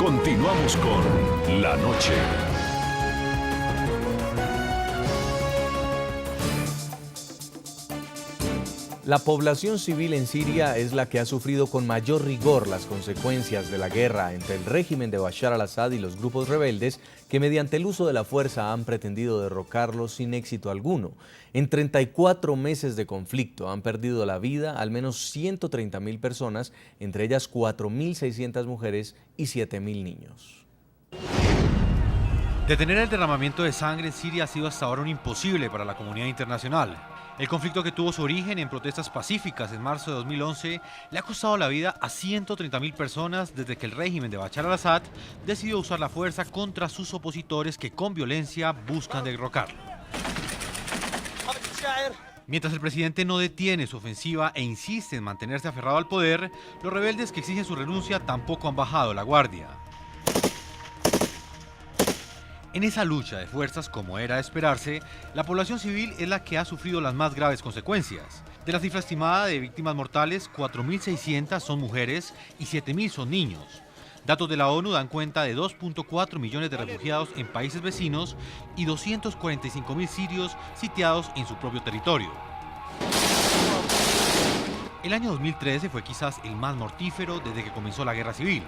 Continuamos con La Noche. La población civil en Siria es la que ha sufrido con mayor rigor las consecuencias de la guerra entre el régimen de Bashar al-Assad y los grupos rebeldes que mediante el uso de la fuerza han pretendido derrocarlos sin éxito alguno. En 34 meses de conflicto han perdido la vida al menos 130.000 personas, entre ellas 4.600 mujeres y 7.000 niños. Detener el derramamiento de sangre en Siria ha sido hasta ahora un imposible para la comunidad internacional. El conflicto, que tuvo su origen en protestas pacíficas en marzo de 2011, le ha costado la vida a 130.000 personas desde que el régimen de Bashar al-Assad decidió usar la fuerza contra sus opositores que con violencia buscan derrocarlo. Mientras el presidente no detiene su ofensiva e insiste en mantenerse aferrado al poder, los rebeldes que exigen su renuncia tampoco han bajado la guardia. En esa lucha de fuerzas, como era de esperarse, la población civil es la que ha sufrido las más graves consecuencias. De la cifra estimada de víctimas mortales, 4.600 son mujeres y 7.000 son niños. Datos de la ONU dan cuenta de 2.4 millones de refugiados en países vecinos y 245.000 sirios sitiados en su propio territorio. El año 2013 fue quizás el más mortífero desde que comenzó la guerra civil.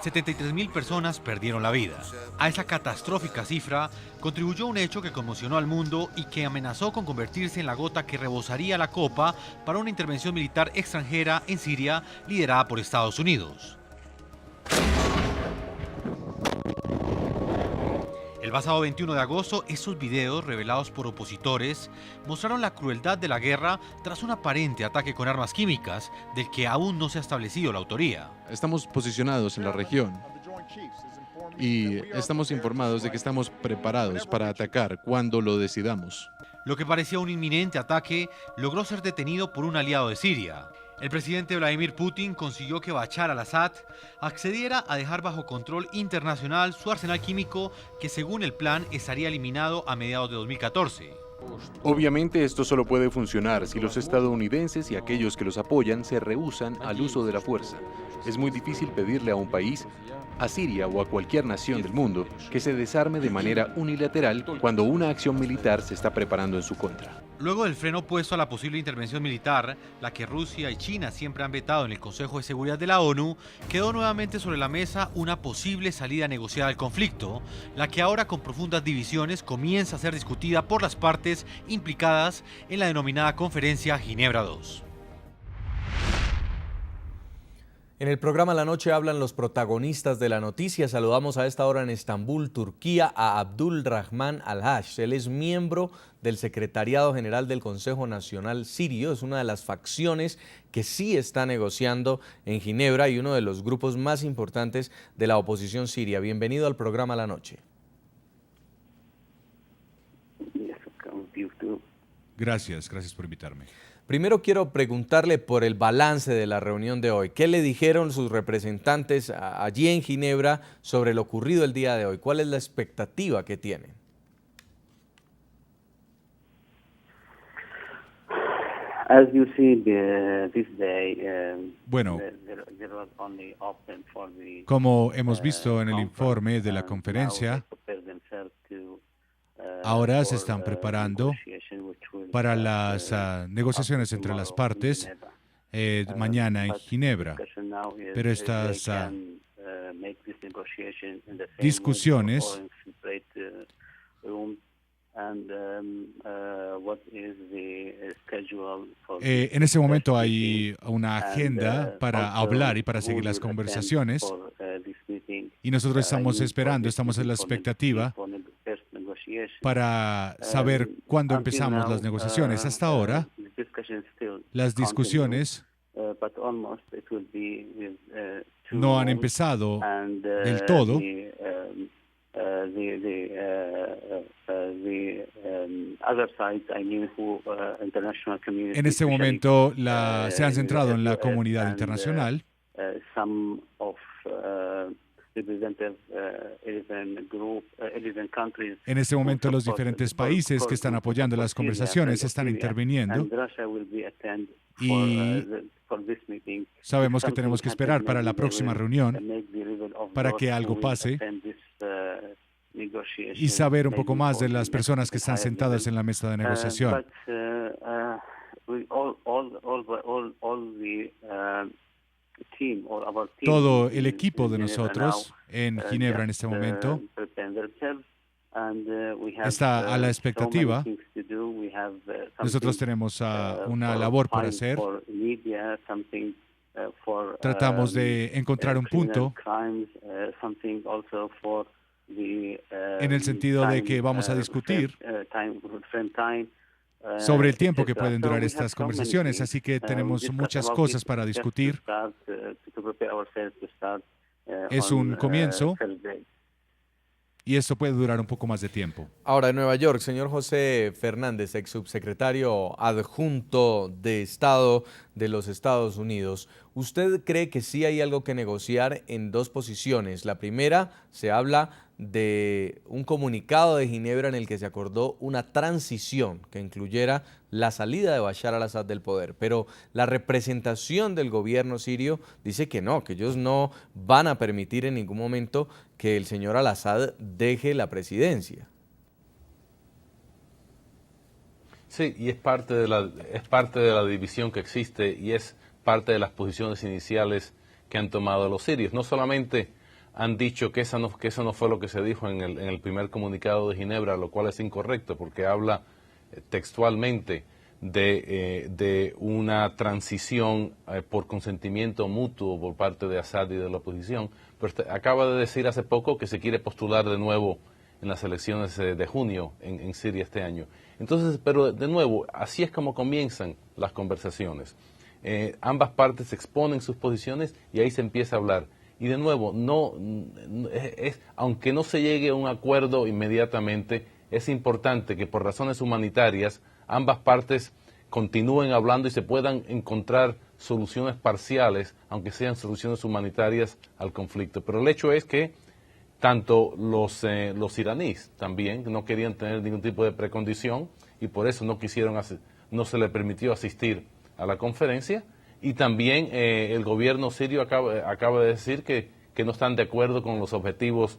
73.000 personas perdieron la vida. A esa catastrófica cifra contribuyó un hecho que conmocionó al mundo y que amenazó con convertirse en la gota que rebosaría la copa para una intervención militar extranjera en Siria liderada por Estados Unidos. El pasado 21 de agosto, estos videos revelados por opositores mostraron la crueldad de la guerra tras un aparente ataque con armas químicas del que aún no se ha establecido la autoría. Estamos posicionados en la región y estamos informados de que estamos preparados para atacar cuando lo decidamos. Lo que parecía un inminente ataque logró ser detenido por un aliado de Siria. El presidente Vladimir Putin consiguió que Bashar al-Assad accediera a dejar bajo control internacional su arsenal químico, que según el plan estaría eliminado a mediados de 2014. Obviamente esto solo puede funcionar si los estadounidenses y aquellos que los apoyan se rehúsan al uso de la fuerza. Es muy difícil pedirle a un país, a Siria o a cualquier nación del mundo, que se desarme de manera unilateral cuando una acción militar se está preparando en su contra. Luego del freno puesto a la posible intervención militar, la que Rusia y China siempre han vetado en el Consejo de Seguridad de la ONU, quedó nuevamente sobre la mesa una posible salida negociada al conflicto, la que ahora con profundas divisiones comienza a ser discutida por las partes implicadas en la denominada Conferencia Ginebra II. En el programa La Noche hablan los protagonistas de la noticia. Saludamos a esta hora en Estambul, Turquía, a Abdul Rahman Al-Haj. Él es miembro del Secretariado General del Consejo Nacional Sirio. Es una de las facciones que sí está negociando en Ginebra y uno de los grupos más importantes de la oposición siria. Bienvenido al programa La Noche. Gracias por invitarme. Primero quiero preguntarle por el balance de la reunión de hoy. ¿Qué le dijeron sus representantes allí en Ginebra sobre lo ocurrido el día de hoy? ¿Cuál es la expectativa que tienen? Bueno, como hemos visto en el informe de la conferencia, ahora se están preparando para las negociaciones entre las partes mañana en Ginebra. Pero estas discusiones en ese momento hay una agenda para hablar y para seguir las conversaciones y nosotros estamos esperando, estamos en la expectativa para saber cuándo empezamos las negociaciones. Hasta ahora, las discusiones no han empezado del todo. En este momento se han centrado en la comunidad internacional. En este momento los diferentes países que están apoyando las conversaciones están interviniendo y sabemos que tenemos que esperar para la próxima reunión para que algo pase y saber un poco más de las personas que están sentadas en la mesa de negociación. Todo el equipo de nosotros en Ginebra en este momento está a la expectativa. Nosotros tenemos una labor por hacer. Tratamos de encontrar un punto en el sentido de que vamos a discutir sobre el tiempo que pueden durar estas conversaciones, así que tenemos muchas cosas para discutir. Es un comienzo y esto puede durar un poco más de tiempo. Ahora, en Nueva York, señor José Fernández, ex subsecretario adjunto de Estado de los Estados Unidos, ¿usted cree que sí hay algo que negociar en dos posiciones? La primera, se habla de un comunicado de Ginebra en el que se acordó una transición que incluyera la salida de Bashar al-Assad del poder, pero la representación del gobierno sirio dice que no, que ellos no van a permitir en ningún momento que el señor al-Assad deje la presidencia. Sí, y es parte de la división que existe y es parte de las posiciones iniciales que han tomado los sirios. No solamente han dicho que eso no fue lo que se dijo en el primer comunicado de Ginebra, lo cual es incorrecto porque habla textualmente de una transición por consentimiento mutuo por parte de Assad y de la oposición, pero acaba de decir hace poco que se quiere postular de nuevo en las elecciones de junio en Siria este año. Entonces, pero de nuevo, así es como comienzan las conversaciones. Ambas partes exponen sus posiciones y ahí se empieza a hablar. Y de nuevo, aunque no se llegue a un acuerdo inmediatamente, es importante que por razones humanitarias ambas partes continúen hablando y se puedan encontrar soluciones parciales, aunque sean soluciones humanitarias al conflicto. Pero el hecho es que tanto los iraníes también no querían tener ningún tipo de precondición y por eso no se le permitió asistir a la conferencia. Y también el gobierno sirio acaba de decir que no están de acuerdo con los objetivos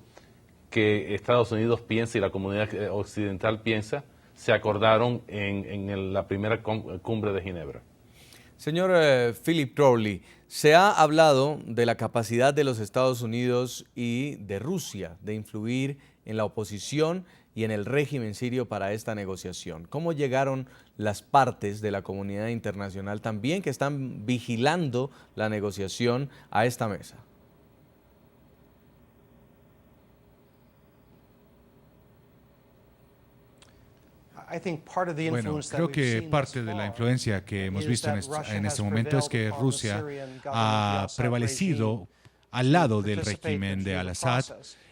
que Estados Unidos piensa y la comunidad occidental piensa, se acordaron en la primera cumbre de Ginebra. Señor Philip Crowley, se ha hablado de la capacidad de los Estados Unidos y de Rusia de influir en la oposición y en el régimen sirio para esta negociación. ¿Cómo llegaron las partes de la comunidad internacional también que están vigilando la negociación a esta mesa? Bueno, creo que parte de la influencia que hemos visto en este momento es que Rusia ha prevalecido al lado del régimen de al-Assad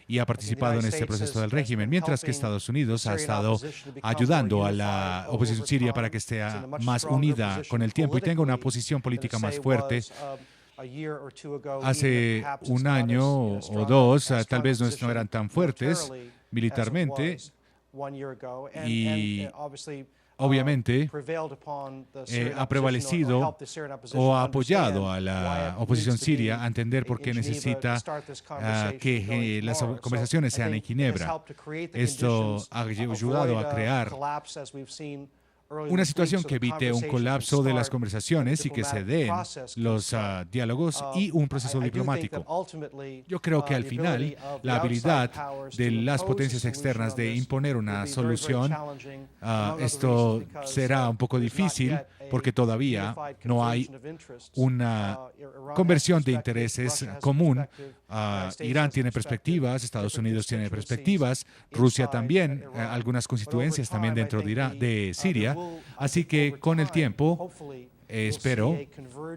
y ha participado en este proceso del régimen, mientras que Estados Unidos ha estado ayudando a la oposición siria para que esté más unida con el tiempo y tenga una posición política más fuerte. Hace un año o dos, tal vez no eran tan fuertes militarmente y obviamente ha prevalecido o ha apoyado a la oposición siria a entender por qué necesita que las conversaciones sean en Ginebra. Esto ha ayudado a crear una situación que evite un colapso de las conversaciones y que se den los diálogos y un proceso diplomático. Yo creo que al final la habilidad de las potencias externas de imponer una solución, esto será un poco difícil porque todavía no hay una conversión de intereses común. Irán tiene perspectivas, Estados Unidos tiene perspectivas, Rusia también, algunas constituencias también dentro de Siria. Así que con el tiempo, espero,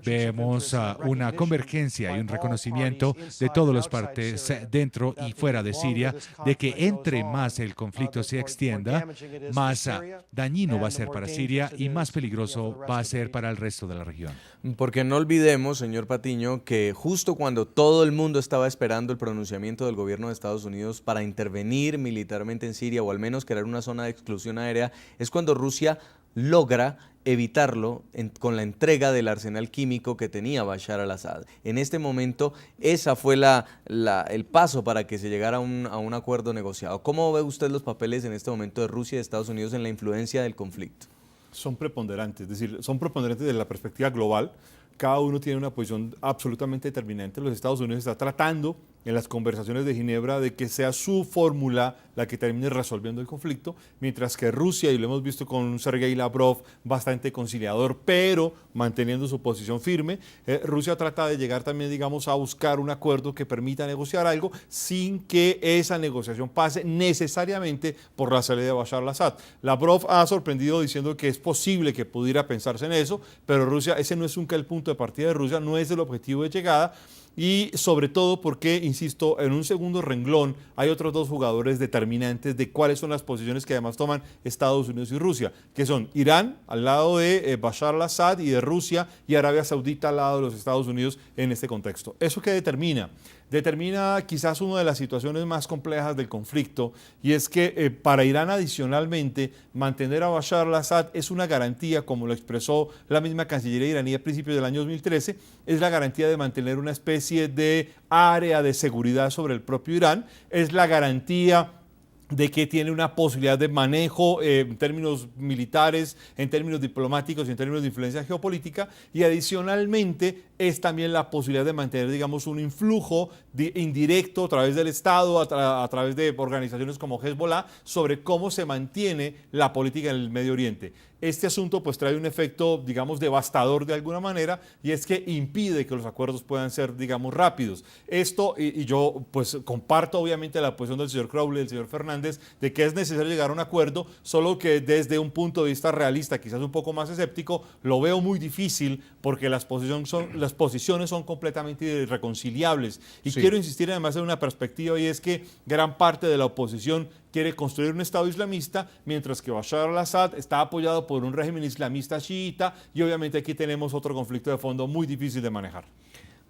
vemos una convergencia y un reconocimiento de todas las partes dentro y fuera de Siria, de que entre más el conflicto se extienda, más dañino va a ser para Siria y más peligroso va a ser para el resto de la región. Porque no olvidemos, señor Patiño, que justo cuando todo el mundo estaba esperando el pronunciamiento del gobierno de Estados Unidos para intervenir militarmente en Siria o al menos crear una zona de exclusión aérea, es cuando Rusia logra evitarlo con la entrega del arsenal químico que tenía Bashar al-Assad. En este momento, esa fue el paso para que se llegara a un acuerdo negociado. ¿Cómo ve usted los papeles en este momento de Rusia y de Estados Unidos en la influencia del conflicto? Son preponderantes, es decir, son preponderantes desde la perspectiva global. Cada uno tiene una posición absolutamente determinante. Los Estados Unidos está tratando en las conversaciones de Ginebra de que sea su fórmula la que termine resolviendo el conflicto, mientras que Rusia, y lo hemos visto con Sergei Lavrov, bastante conciliador, pero manteniendo su posición firme, Rusia trata de llegar también, digamos, a buscar un acuerdo que permita negociar algo sin que esa negociación pase necesariamente por la salida de Bashar al-Assad. Lavrov ha sorprendido diciendo que es posible que pudiera pensarse en eso, pero Rusia, ese no es nunca el punto de partida de Rusia, no es el objetivo de llegada. Y sobre todo porque, insisto, en un segundo renglón hay otros dos jugadores determinantes de cuáles son las posiciones que además toman Estados Unidos y Rusia, que son Irán al lado de Bashar al-Assad y de Rusia, y Arabia Saudita al lado de los Estados Unidos en este contexto. ¿Eso qué determina? Determina quizás una de las situaciones más complejas del conflicto, y es que para Irán adicionalmente mantener a Bashar al-Assad es una garantía, como lo expresó la misma Cancillería iraní a principios del año 2013, es la garantía de mantener una especie de área de seguridad sobre el propio Irán, es la garantía de que tiene una posibilidad de manejo en términos militares, en términos diplomáticos y en términos de influencia geopolítica, y adicionalmente es también la posibilidad de mantener, digamos, un influjo indirecto a través del Estado, a través de organizaciones como Hezbollah, sobre cómo se mantiene la política en el Medio Oriente. Este asunto pues trae un efecto, digamos, devastador de alguna manera, y es que impide que los acuerdos puedan ser, digamos, rápidos. Esto, y yo pues comparto obviamente la posición del señor Crowley, del señor Fernández, de que es necesario llegar a un acuerdo, solo que desde un punto de vista realista, quizás un poco más escéptico, lo veo muy difícil porque las posiciones son completamente irreconciliables. Y sí, quiero insistir además en una perspectiva, y es que gran parte de la oposición quiere construir un Estado islamista, mientras que Bashar al-Assad está apoyado por un régimen islamista chiita, y obviamente aquí tenemos otro conflicto de fondo muy difícil de manejar.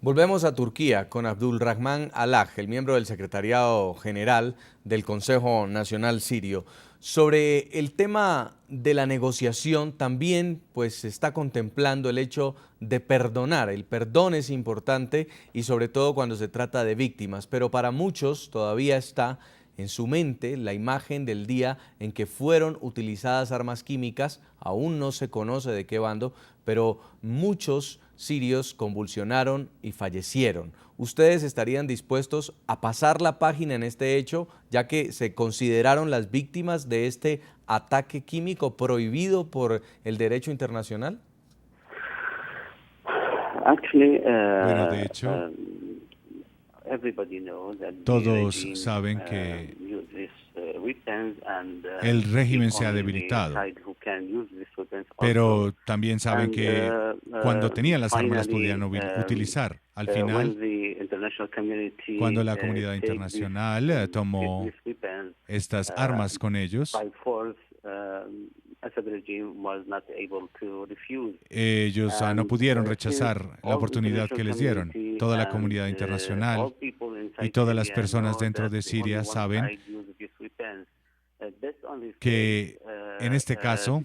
Volvemos a Turquía con Abdulrahman Alaj, el miembro del Secretariado General del Consejo Nacional Sirio. Sobre el tema de la negociación también pues se está contemplando el hecho de perdonar. El perdón es importante, y sobre todo cuando se trata de víctimas, pero para muchos todavía está en su mente la imagen del día en que fueron utilizadas armas químicas. Aún no se conoce de qué bando, pero muchos sirios convulsionaron y fallecieron. ¿Ustedes estarían dispuestos a pasar la página en este hecho, ya que se consideraron las víctimas de este ataque químico prohibido por el derecho internacional? Bueno, de hecho, todos saben que el régimen se ha debilitado, pero también saben que cuando tenían las armas las podían utilizar. Al final, cuando la comunidad internacional tomó estas armas con ellos, ellos no pudieron rechazar la oportunidad que les dieron. Toda la comunidad internacional y todas las personas dentro de Siria saben que en este caso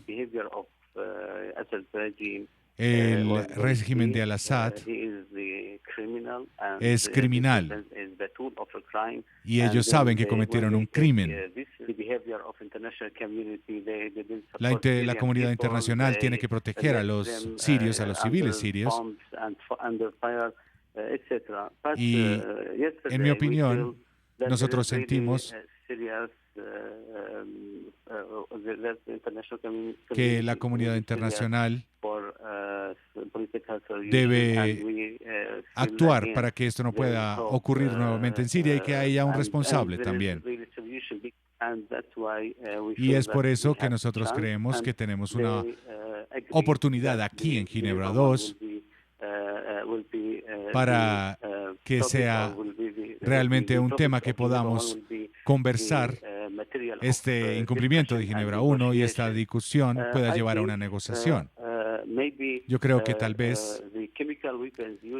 el régimen de al-Assad es criminal, y ellos saben que cometieron un crimen. La comunidad internacional tiene que proteger a los sirios, a los civiles sirios, y en mi opinión nosotros sentimos que la comunidad internacional debe actuar para que esto no pueda ocurrir nuevamente en Siria, y que haya un responsable también. Y es por eso que nosotros creemos que tenemos una oportunidad aquí en Ginebra II para que sea realmente un tema que podamos conversar. Este incumplimiento de Ginebra I y esta discusión pueda llevar a una negociación. Yo creo que tal vez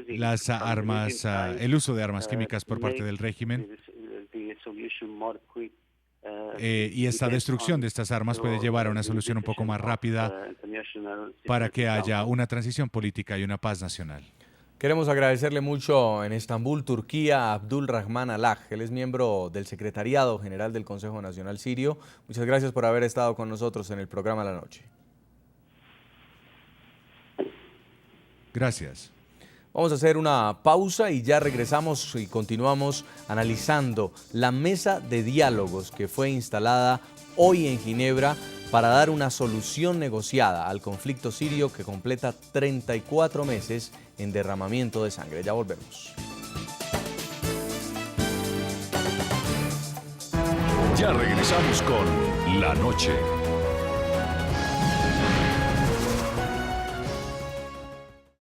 las armas, el uso de armas químicas por parte del régimen y esta destrucción de estas armas puede llevar a una solución un poco más rápida para que haya una transición política y una paz nacional. Queremos agradecerle mucho en Estambul, Turquía, a Abdul Rahman Alaj. Él es miembro del Secretariado General del Consejo Nacional Sirio. Muchas gracias por haber estado con nosotros en el programa La Noche. Gracias. Vamos a hacer una pausa y ya regresamos y continuamos analizando la mesa de diálogos que fue instalada hoy en Ginebra para dar una solución negociada al conflicto sirio que completa 34 meses en derramamiento de sangre. Ya volvemos. Ya regresamos con La Noche.